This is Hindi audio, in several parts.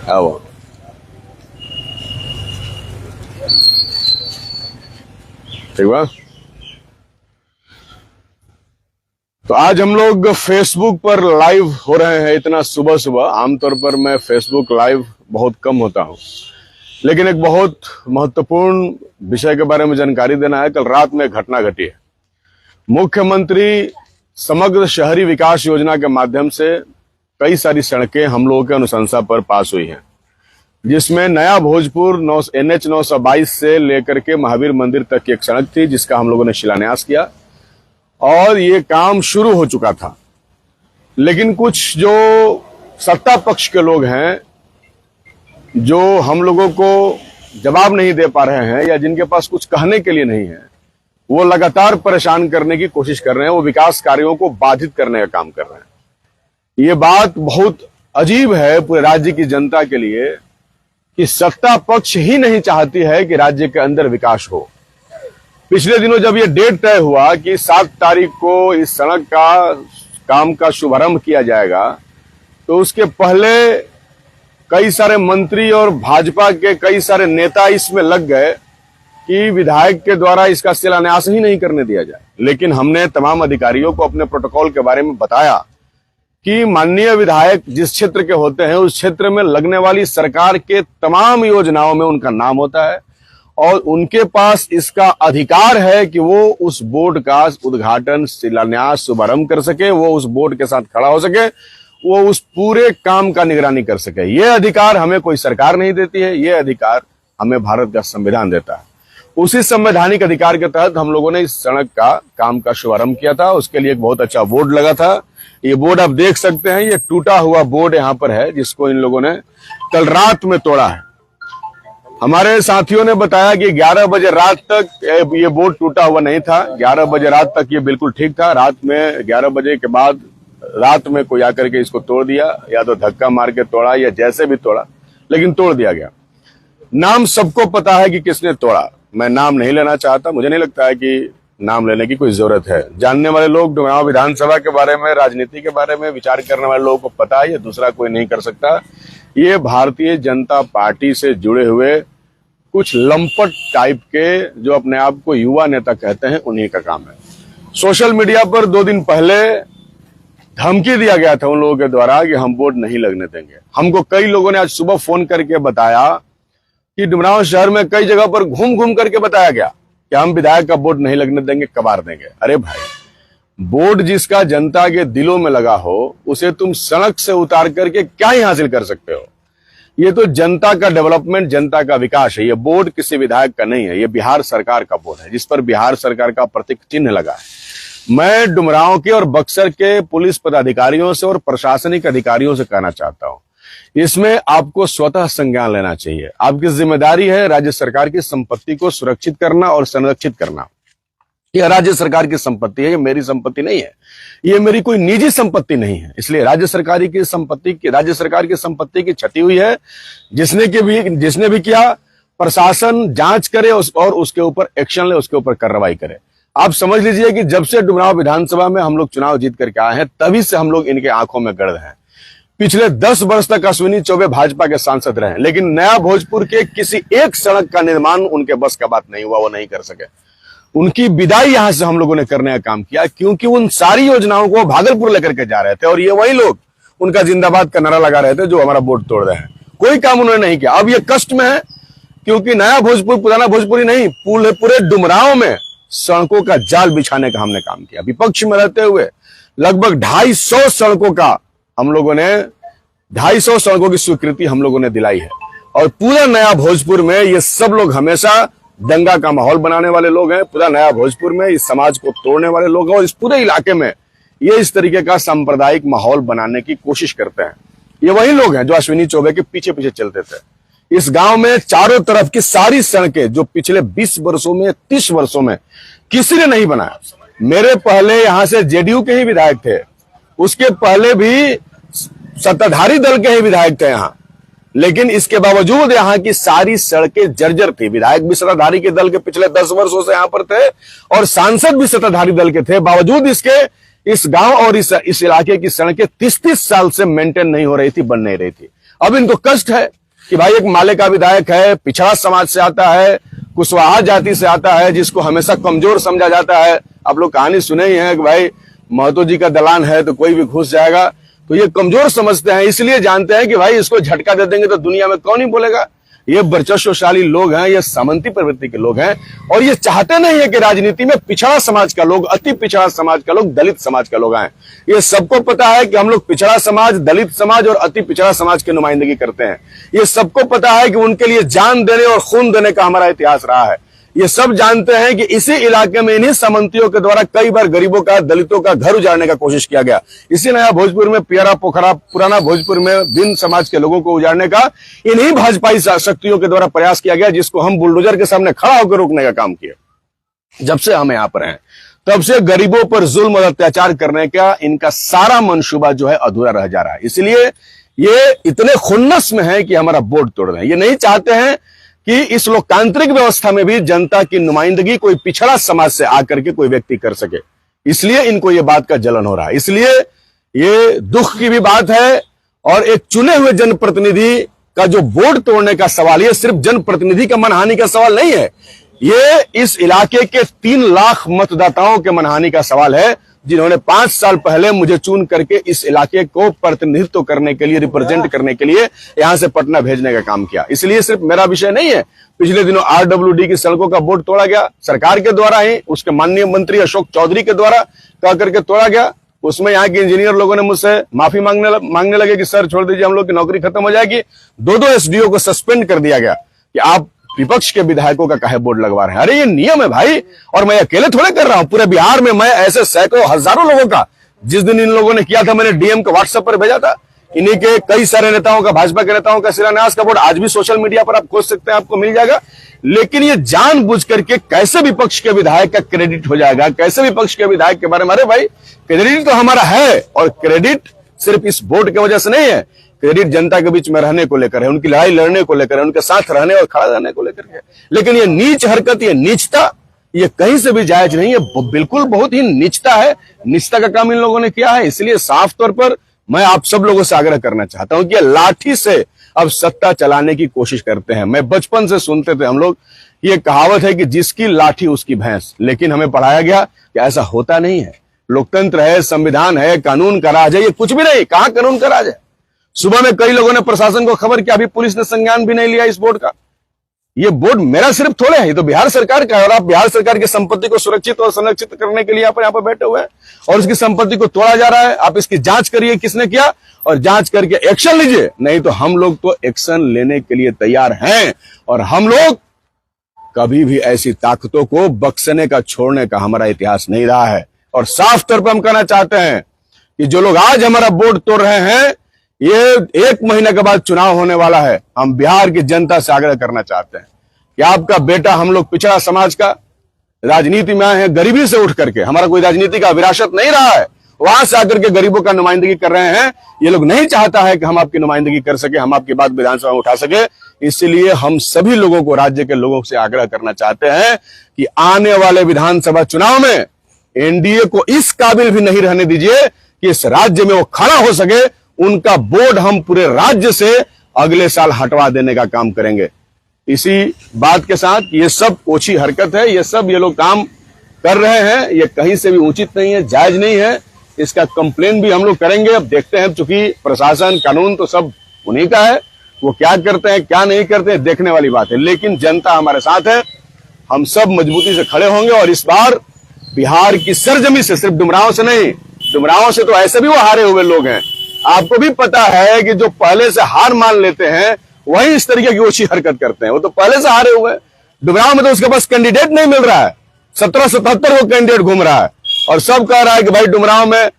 आओ। ठीक बा। तो आज हम लोग फेसबुक पर लाइव हो रहे हैं इतना सुबह सुबह। आमतौर पर मैं फेसबुक लाइव बहुत कम होता हूं, लेकिन एक बहुत महत्वपूर्ण विषय के बारे में जानकारी देना है। कल रात में एक घटना घटी है। मुख्यमंत्री समग्र शहरी विकास योजना के माध्यम से कई सारी सड़कें हम लोगों के अनुशंसा पर पास हुई हैं, जिसमें नया भोजपुर NH 922 से लेकर के महावीर मंदिर तक की एक सड़क थी, जिसका हम लोगों ने शिलान्यास किया और ये काम शुरू हो चुका था। लेकिन कुछ जो सत्ता पक्ष के लोग हैं, जो हम लोगों को जवाब नहीं दे पा रहे हैं या जिनके पास कुछ कहने के लिए नहीं है, वो लगातार परेशान करने की कोशिश कर रहे हैं। वो विकास कार्यों को बाधित करने का काम कर रहे हैं। ये बात बहुत अजीब है पूरे राज्य की जनता के लिए कि सत्ता पक्ष ही नहीं चाहती है कि राज्य के अंदर विकास हो। पिछले दिनों जब ये डेट तय हुआ कि 7 तारीख को इस सड़क का काम का शुभारंभ किया जाएगा, तो उसके पहले कई सारे मंत्री और भाजपा के कई सारे नेता इसमें लग गए कि विधायक के द्वारा इसका शिलान्यास ही नहीं करने दिया जाए। लेकिन हमने तमाम अधिकारियों को अपने प्रोटोकॉल के बारे में बताया कि माननीय विधायक जिस क्षेत्र के होते हैं, उस क्षेत्र में लगने वाली सरकार के तमाम योजनाओं में उनका नाम होता है और उनके पास इसका अधिकार है कि वो उस बोर्ड का उद्घाटन, शिलान्यास, शुभारंभ कर सके, वो उस बोर्ड के साथ खड़ा हो सके, वो उस पूरे काम का निगरानी कर सके। ये अधिकार हमें कोई सरकार नहीं देती है, ये अधिकार हमें भारत का संविधान देता है। उसी संवैधानिक अधिकार के तहत हम लोगों ने इस सड़क का काम का शुभारंभ किया था। उसके लिए एक बहुत अच्छा बोर्ड लगा था। ये बोर्ड आप देख सकते हैं, ये टूटा हुआ बोर्ड यहाँ पर है, जिसको इन लोगों ने कल रात में तोड़ा है। हमारे साथियों ने बताया कि 11 बजे रात तक ये बोर्ड टूटा हुआ नहीं था। 11 बजे रात तक ये बिल्कुल ठीक था। रात में 11 बजे के बाद रात में कोई आकर के इसको तोड़ दिया, या तो धक्का मार के तोड़ा या जैसे भी तोड़ा, लेकिन तोड़ दिया गया। नाम सबको पता है कि किसने तोड़ा। मैं नाम नहीं लेना चाहता, मुझे नहीं लगता है कि नाम लेने की कोई जरूरत है। जानने वाले लोग डुमरांव विधानसभा के बारे में, राजनीति के बारे में विचार करने वाले लोगों को पता है, ये दूसरा कोई नहीं कर सकता। ये भारतीय जनता पार्टी से जुड़े हुए कुछ लंपट टाइप के जो अपने आप को युवा नेता कहते हैं, उन्हीं का काम है। सोशल मीडिया पर 2 दिन पहले धमकी दिया गया था उन लोगों के द्वारा कि हम बोर्ड नहीं लगने देंगे। हमको कई लोगों ने आज सुबह फोन करके बताया कि डुमरांव शहर में कई जगह पर घूम घूम करके बताया गया कि हम विधायक का बोर्ड नहीं लगने देंगे, कबाड़ देंगे। अरे भाई, बोर्ड जिसका जनता के दिलों में लगा हो, उसे तुम सड़क से उतार करके क्या ही हासिल कर सकते हो? ये तो जनता का डेवलपमेंट, जनता का विकास है। ये बोर्ड किसी विधायक का नहीं है, ये बिहार सरकार का बोर्ड है, जिस पर बिहार सरकार का प्रतीक चिन्ह लगा है। मैं डुमरांव के और बक्सर के पुलिस पदाधिकारियों से और प्रशासनिक अधिकारियों से कहना चाहता हूं, इसमें आपको स्वतः संज्ञान लेना चाहिए। आपकी जिम्मेदारी है राज्य सरकार की संपत्ति को सुरक्षित करना और संरक्षित करना। यह राज्य सरकार की संपत्ति है, ये मेरी संपत्ति नहीं है, ये मेरी कोई निजी संपत्ति नहीं है। इसलिए राज्य सरकार की संपत्ति की क्षति हुई है। जिसने भी किया, प्रशासन जांच करे और उसके ऊपर एक्शन ले, उसके ऊपर कार्रवाई करे। आप समझ लीजिए कि जब से डुमरांव विधानसभा में हम लोग चुनाव जीत करके आए हैं, तभी से हम लोग इनके आंखों में गड़ हैं। पिछले 10 वर्ष तक अश्विनी चौबे भाजपा के सांसद रहे, लेकिन नया भोजपुर के किसी एक सड़क का निर्माण उनके बस का बात नहीं हुआ, वो नहीं कर सके। उनकी विदाई यहां से हम लोगों ने करने का काम किया, क्योंकि उन सारी योजनाओं को भागलपुर लेकर के जा रहे थे और ये वही लोग उनका जिंदाबाद का नारा लगा रहे थे जो हमारा बोर्ड तोड़ रहे हैं। कोई काम उन्होंने नहीं किया। अब ये कष्ट में है, क्योंकि नया भोजपुर, पुराना भोजपुरी नहीं, पूरे डुमरांव में सड़कों का जाल बिछाने का हमने काम किया। विपक्ष में रहते हुए लगभग 250 सड़कों का हम लोगों ने 250 सड़कों की स्वीकृति हम लोगों ने दिलाई है। और पूरा नया भोजपुर में ये सब लोग हमेशा दंगा का माहौल बनाने वाले लोग हैं। पूरा नया भोजपुर में इस समाज को तोड़ने वाले लोग हैं और इस पूरे इलाके में ये इस तरीके का सांप्रदायिक माहौल बनाने की कोशिश करते हैं। ये वही लोग हैं जो अश्विनी चौबे के पीछे पीछे चलते थे। इस गांव में चारों तरफ की सारी सड़कें जो पिछले 20 वर्षों में, 30 वर्षों में किसी ने नहीं बनाया। मेरे पहले यहां से जेडीयू के ही विधायक थे, उसके पहले भी सत्ताधारी दल के ही विधायक थे यहाँ, लेकिन इसके बावजूद यहाँ की सारी सड़कें जर्जर थी। विधायक भी सत्ताधारी के दल के पिछले 10 वर्षों से यहाँ पर थे और सांसद भी सत्ताधारी दल के थे। बावजूद इसके इस गांव और इस इलाके की सड़कें 30-30 साल से मेंटेन नहीं हो रही थी, बन नहीं रही थी। अब इनको कष्ट है कि भाई एक माले का विधायक है, पिछड़ा समाज से आता है, कुशवाहा जाति से आता है, जिसको हमेशा कमजोर समझा जाता है। आप लोग कहानी सुने ही है कि भाई महतो जी का दलान है तो कोई भी घुस जाएगा, तो ये कमजोर समझते हैं, इसलिए जानते हैं कि भाई इसको झटका दे देंगे तो दुनिया में कौन ही बोलेगा। ये वर्चस्वशाली लोग हैं, ये सामंती प्रवृत्ति के लोग हैं, और ये चाहते नहीं है कि राजनीति में पिछड़ा समाज का लोग, अति पिछड़ा समाज का लोग, दलित समाज का लोग आए। ये सबको पता है कि हम लोग पिछड़ा समाज, दलित समाज और अति पिछड़ा समाज की नुमाइंदगी करते हैं। ये सबको पता है कि उनके लिए जान देने और खून देने का हमारा इतिहास रहा है। ये सब जानते हैं कि इसी इलाके में इन्हीं सामंतियों के द्वारा कई बार गरीबों का, दलितों का घर उजाड़ने का कोशिश किया गया। इसी नया भोजपुर में, पियरा पोखरा, पुराना भोजपुर में बिन समाज के लोगों को उजाड़ने का इन्हीं भाजपाई शक्तियों के द्वारा प्रयास किया गया, जिसको हम बुलडोजर के सामने खड़ा होकर रोकने का काम किया। जब से हम यहां पर हैं तब से गरीबों पर जुल्म और अत्याचार करने का इनका सारा मंसूबा जो है अधूरा रह जा रहा है। इसलिए ये इतने खुन्नस में है कि हमारा बोर्ड तोड़ रहे हैं। ये नहीं चाहते हैं कि इस लोकतांत्रिक व्यवस्था में भी जनता की नुमाइंदगी कोई पिछड़ा समाज से आकर के कोई व्यक्ति कर सके, इसलिए इनको ये बात का जलन हो रहा है। इसलिए ये दुख की भी बात है, और एक चुने हुए जनप्रतिनिधि का जो बोर्ड तोड़ने का सवाल, ये सिर्फ जनप्रतिनिधि का मनहानि का सवाल नहीं है, ये इस इलाके के 3 लाख मतदाताओं के मनहानि का सवाल है, जिन्होंने 5 साल पहले मुझे चुन करके इस इलाके को प्रतिनिधित्व करने के लिए, रिप्रेजेंट करने के लिए यहां से पटना भेजने का काम किया। इसलिए सिर्फ मेरा विषय नहीं है। पिछले दिनों RWD की सड़कों का बोर्ड तोड़ा गया, सरकार के द्वारा ही, उसके माननीय मंत्री अशोक चौधरी के द्वारा कह करके तोड़ा गया। उसमें यहाँ के इंजीनियर लोगों ने मुझसे माफी मांगने लगे कि सर छोड़ दीजिए, हम लोग की नौकरी खत्म हो जाएगी। 2 SDO को सस्पेंड कर दिया गया कि आप विपक्ष के विधायकों का काहे बोर्ड लगवा रहे हैं। अरे ये नियम है भाई, और मैं अकेले थोड़े कर रहा हूं, पूरे बिहार में मैं ऐसे सैकड़ों हजारों लोगों का, जिस दिन इन लोगों ने किया था मैंने DM को WhatsApp पर भेजा था, इन्हीं के कई सारे नेताओं का, भाजपा के नेताओं का शिलान्यास का बोर्ड आज भी सोशल मीडिया पर आप खोज सकते हैं, आपको मिल जाएगा। लेकिन ये जानबूझ करके कैसे विपक्ष के विधायक का क्रेडिट हो जाएगा, कैसे विपक्ष के विधायक के बारे में, अरे भाई क्रेडिट तो हमारा है, और क्रेडिट सिर्फ इस बोर्ड की वजह से नहीं है, क्रेडिट जनता के बीच में रहने को लेकर है, उनकी लड़ाई लड़ने को लेकर है, उनके साथ रहने और खड़ा रहने को लेकर है। लेकिन ये नीच हरकत, ये नीचता, ये कहीं से भी जायज नहीं है, बिल्कुल बहुत ही नीचता है। नीचता का काम इन लोगों ने किया है। इसलिए साफ तौर पर मैं आप सब लोगों से आग्रह करना चाहता हूं कि लाठी से अब सत्ता चलाने की कोशिश करते हैं। मैं बचपन से सुनते थे हम लोग, ये कहावत है कि जिसकी लाठी उसकी भैंस, लेकिन हमें पढ़ाया गया कि ऐसा होता नहीं है। लोकतंत्र है, संविधान है, कानून का राज है, ये कुछ भी नहीं। कहां कानून का राज है? सुबह में कई लोगों ने प्रशासन को खबर किया, अभी पुलिस ने संज्ञान भी नहीं लिया इस बोर्ड का। ये बोर्ड मेरा सिर्फ थोड़े है, ये तो बिहार सरकार का है, और आप बिहार सरकार की संपत्ति को सुरक्षित और संरक्षित करने के लिए आप यहाँ पर बैठे हुए हैं, और उसकी संपत्ति को तोड़ा जा रहा है। आप इसकी जांच करिए किसने किया, और जांच करके एक्शन लीजिए, नहीं तो हम लोग तो एक्शन लेने के लिए तैयार हैं। और हम लोग कभी भी ऐसी ताकतों को बख्शने का, छोड़ने का हमारा इतिहास नहीं रहा है। और साफ तौर पर हम कहना चाहते हैं कि जो लोग आज हमारा बोर्ड तोड़ रहे हैं, ये 1 महीने के बाद चुनाव होने वाला है। हम बिहार की जनता से आग्रह करना चाहते हैं कि आपका बेटा, हम लोग पिछड़ा समाज का, राजनीति में आए हैं गरीबी से उठ करके, हमारा कोई राजनीति का विरासत नहीं रहा है, वहां से आकर के गरीबों का नुमाइंदगी कर रहे हैं। ये लोग नहीं चाहता है कि हम आपकी नुमाइंदगी कर सके, हम आपकी बात विधानसभा में उठा सके। इसलिए हम सभी लोगों को, राज्य के लोगों से आग्रह करना चाहते हैं कि आने वाले विधानसभा चुनाव में एनडीए को इस काबिल भी नहीं रहने दीजिए कि इस राज्य में वो खड़ा हो सके। उनका बोर्ड हम पूरे राज्य से अगले साल हटवा देने का काम करेंगे। इसी बात के साथ, ये सब ओछी हरकत है, ये सब ये लोग काम कर रहे हैं, ये कहीं से भी उचित नहीं है, जायज नहीं है। इसका कंप्लेन भी हम लोग करेंगे। अब देखते हैं, चूंकि प्रशासन, कानून तो सब उन्हीं का है, वो क्या करते हैं क्या नहीं करते हैं देखने वाली बात है। लेकिन जनता हमारे साथ है, हम सब मजबूती से खड़े होंगे। और इस बार बिहार की सरजमी से, सिर्फ डुमरांव से नहीं, डुमरांव से तो ऐसे भी वो हारे हुए लोग हैं। आपको भी पता है कि जो पहले से हार मान लेते हैं वही इस तरीके की ओछी हरकत करते हैं। वो तो पहले से हारे हुए हैं। डुमरांव में तो उसके पास कैंडिडेट नहीं मिल रहा है, 1777 वो कैंडिडेट घूम रहा है, और सब कह रहा है कि भाई डुमरांव में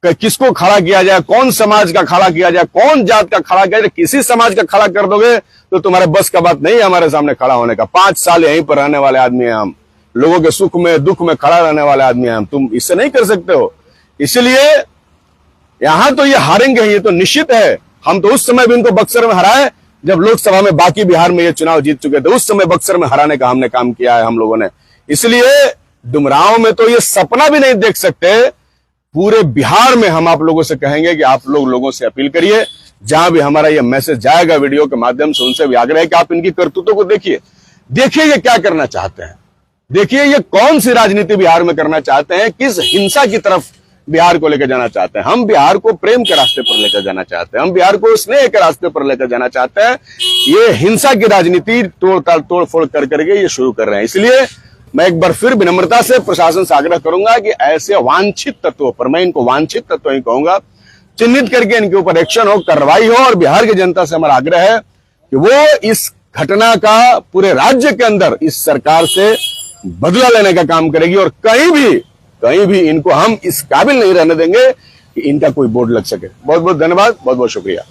किसको खड़ा किया जाए, कौन समाज का खड़ा किया जाए, कौन जात का खड़ा किया जाए। किसी समाज का खड़ा कर दोगे तो तुम्हारे बस का बात नहीं है हमारे सामने खड़ा होने का। 5 साल यहीं पर रहने वाले आदमी हैं हम, लोगों के सुख में दुख में खड़ा रहने वाले आदमी हैं हम, तुम इससे नहीं कर सकते हो। इसलिए यहां तो ये हारेंगे, ये तो निश्चित है। हम तो उस समय भी इनको बक्सर में हराए जब लोकसभा में बाकी बिहार में ये चुनाव जीत चुके थे, उस समय बक्सर में हराने का हमने काम किया है हम लोगों ने। इसलिए डुमरांव में तो ये सपना भी नहीं देख सकते पूरे बिहार में हम आप लोगों से कहेंगे कि आप लोगों से अपील करिए, जहां भी हमारा ये मैसेज जाएगा वीडियो के माध्यम से, उनसे भी आग्रह है कि आप इनकी करतूतों को देखिए ये क्या करना चाहते हैं, देखिए ये कौन सी राजनीति बिहार में करना चाहते हैं, किस हिंसा की तरफ बिहार को लेकर जाना चाहते हैं। हम बिहार को प्रेम के रास्ते पर लेकर जाना चाहते हैं, हम बिहार को स्नेह के रास्ते पर लेकर जाना चाहते हैं। ये हिंसा की राजनीति तोड़ फोड़ कर करके ये शुरू कर रहे हैं। इसलिए मैं एक बार फिर विनम्रता से प्रशासन से आग्रह करूंगा कि ऐसे वांछित तत्वों पर, मैं इनको वांछित तत्व ही कहूंगा, चिन्हित करके इनके ऊपर एक्शन हो, कार्रवाई हो। और बिहार की जनता से हमारा आग्रह है कि वो इस घटना का पूरे राज्य के अंदर इस सरकार से बदला लेने का काम करेगी और कहीं भी इनको हम इस काबिल नहीं रहने देंगे कि इनका कोई बोर्ड लग सके। बहुत बहुत धन्यवाद, बहुत बहुत शुक्रिया।